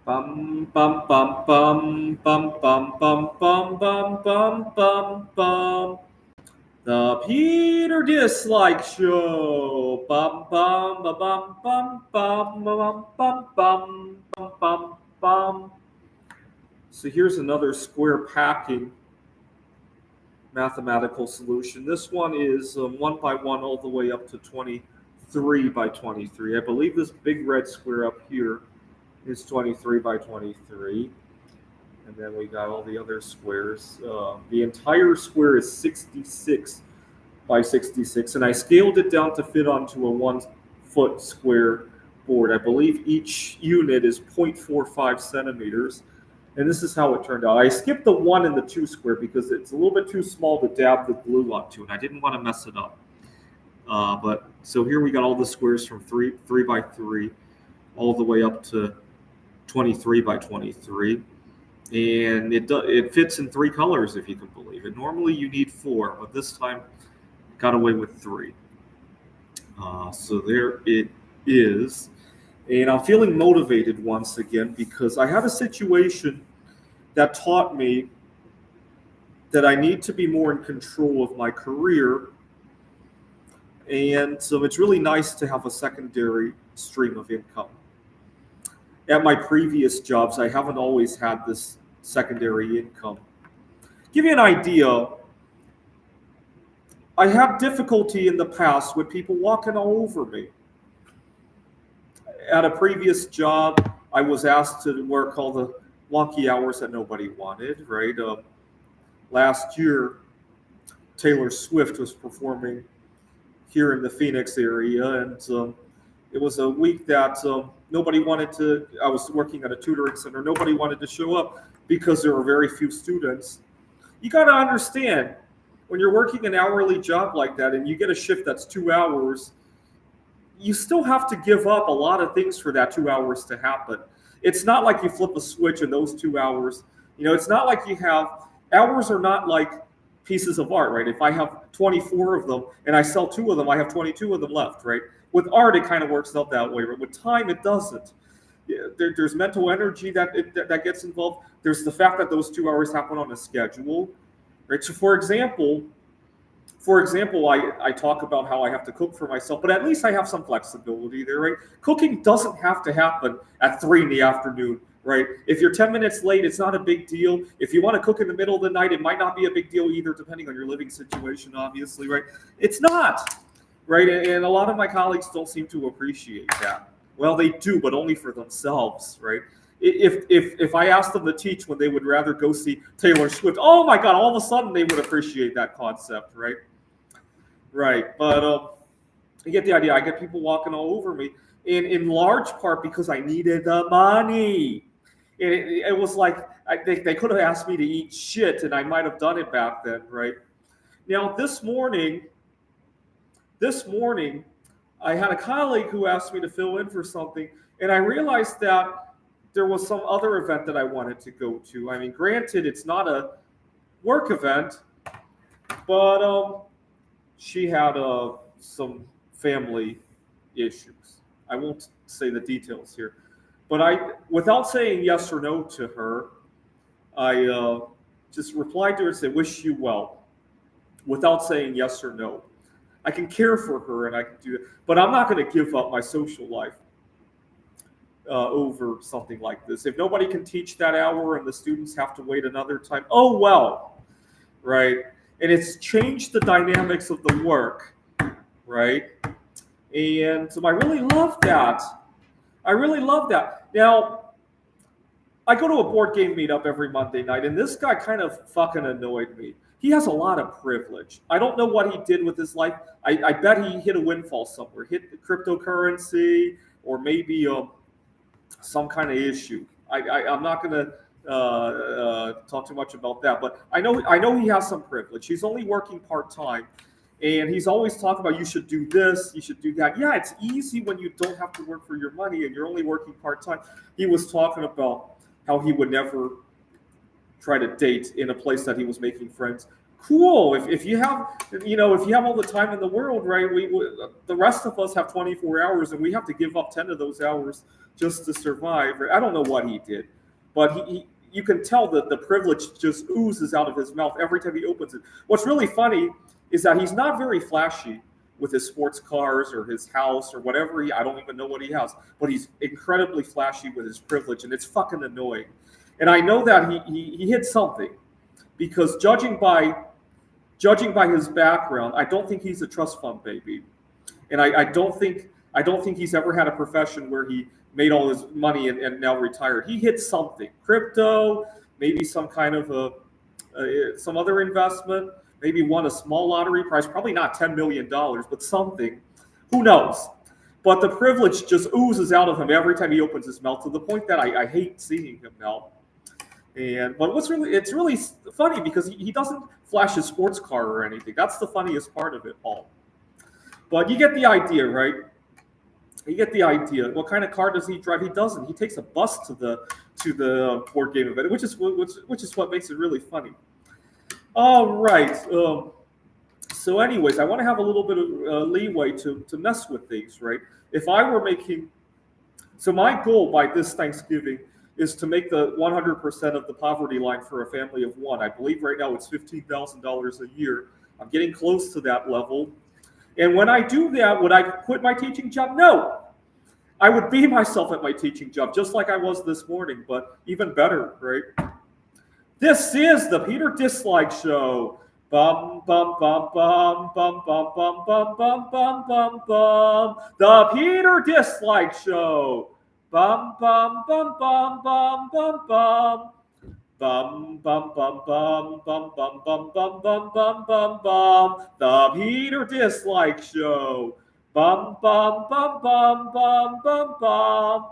Bum bum bum bum bum bum bum bum bum bum bum bum. The Peter Dislike Show. Bum bum ba bum bum bum bum bum bum bum bum bum. So here's another square packing mathematical solution. This one is 1 by 1 all the way up to 23 by 23. I believe this big red square up here is 23 by 23. And then we got all the other squares. The entire square is 66 by 66, and I scaled it down to fit onto a 1 foot square board. I believe each unit is 0.45 centimeters, and this is how it turned out. I skipped the 1 and the 2 square because it's a little bit too small to dab the glue onto, and I didn't want to mess it up. But so here we got all the squares from 3 by 3 all the way up to 23 by 23. And it fits in 3 colors, if you can believe it. Normally you need 4, but this time got away with 3. So there it is. And I'm feeling motivated once again because I had a situation that taught me that I need to be more in control of my career. And so it's really nice to have a secondary stream of income. At my previous jobs, I haven't always had this secondary income. Give you an idea, I had difficulty in the past with people walking all over me. At a previous job, I was asked to work all the wonky hours that nobody wanted, right? Last year, Taylor Swift was performing here in the Phoenix area, and it was a week that nobody wanted to. I was working at a tutoring center. Nobody wanted to show up because there were very few students. You got to understand, when you're working an hourly job like that and you get a shift that's 2 hours, you still have to give up a lot of things for that 2 hours to happen. It's not like you flip a switch in those 2 hours. It's not like you have hours are not like pieces of art, right? If I have 24 of them and I sell 2 of them, I have 22 of them left, right? With art, it kind of works out that way, right? With time, it doesn't. There's mental energy that gets involved. There's the fact that those 2 hours happen on a schedule, right? So, for example, I talk about how I have to cook for myself, but at least I have some flexibility there, right? Cooking doesn't have to happen at 3 in the afternoon, right? If you're 10 minutes late, it's not a big deal. If you want to cook in the middle of the night, it might not be a big deal either, depending on your living situation, obviously, right? It's not, right? And a lot of my colleagues don't seem to appreciate that. Well, they do, but only for themselves, right? If I asked them to teach when they would rather go see Taylor Swift, oh my God, all of a sudden they would appreciate that concept, right? Right, but you get the idea. I get people walking all over me, in large part because I needed the money. It was like they could have asked me to eat shit, and I might have done it back then, right? Now this morning, I had a colleague who asked me to fill in for something, and I realized that there was some other event that I wanted to go to. I mean, granted, it's not a work event, but she had some family issues. I won't say the details here, but without saying yes or no to her, I just replied to her and said, "Wish you well," without saying yes or no. I can care for her and I can do it, but I'm not going to give up my social life over something like this. If nobody can teach that hour and the students have to wait another time, oh well, right? And it's changed the dynamics of the work, right? And so I really love that. I really love that. Now, I go to a board game meetup every Monday night, and this guy kind of fucking annoyed me. He has a lot of privilege. I don't know what he did with his life. I bet he hit a windfall somewhere, hit the cryptocurrency, or maybe some kind of issue. I'm not going to talk too much about that, but I know he has some privilege. He's only working part time, and he's always talking about you should do this, you should do that. Yeah, it's easy when you don't have to work for your money and you're only working part time. He was talking about how he would never try to date in a place that he was making friends. cool. If you have, if you have all the time in the world, right? The rest of us have 24 hours, and we have to give up 10 of those hours just to survive. I don't know what he did, but you can tell that the privilege just oozes out of his mouth every time he opens it. What's really funny is that he's not very flashy with his sports cars or his house or whatever. I don't even know what he has, but he's incredibly flashy with his privilege, and it's fucking annoying. And I know that he hit something, because judging by his background, I don't think he's a trust fund baby, and I don't think he's ever had a profession where he made all his money and now retired. He hit something, crypto, maybe some kind of some other investment, maybe won a small lottery prize, probably not $10 million, but something. Who knows? But the privilege just oozes out of him every time he opens his mouth, to the point that I hate seeing him now. But it's really funny, because he doesn't flash his sports car or anything. That's the funniest part of it all. But you get the idea, right? You get the idea. What kind of car does he drive? He doesn't. He takes a bus to the board game event, which is what makes it really funny. All right. So, anyways, I want to have a little bit of leeway to mess with things, right? If I were making, so my goal by this Thanksgiving is to make the 100% of the poverty line for a family of one. I believe right now it's $15,000 a year. I'm getting close to that level. And when I do that, would I quit my teaching job? No. I would be myself at my teaching job, just like I was this morning, but even better, right? This is the Peter Dislike Show. Bum, bum, bum, bum, bum, bum, bum, bum, bum, bum, bum, bum. The Peter Dislike Show. Bum, bum, bum, bum, bum, bum, bum. Bum, bum, bum, bum, bum, bum, bum, bum, bum, bum, bum, bum. The Peter Dislike Show. Bum, bum, bum, bum, bum, bum, bum.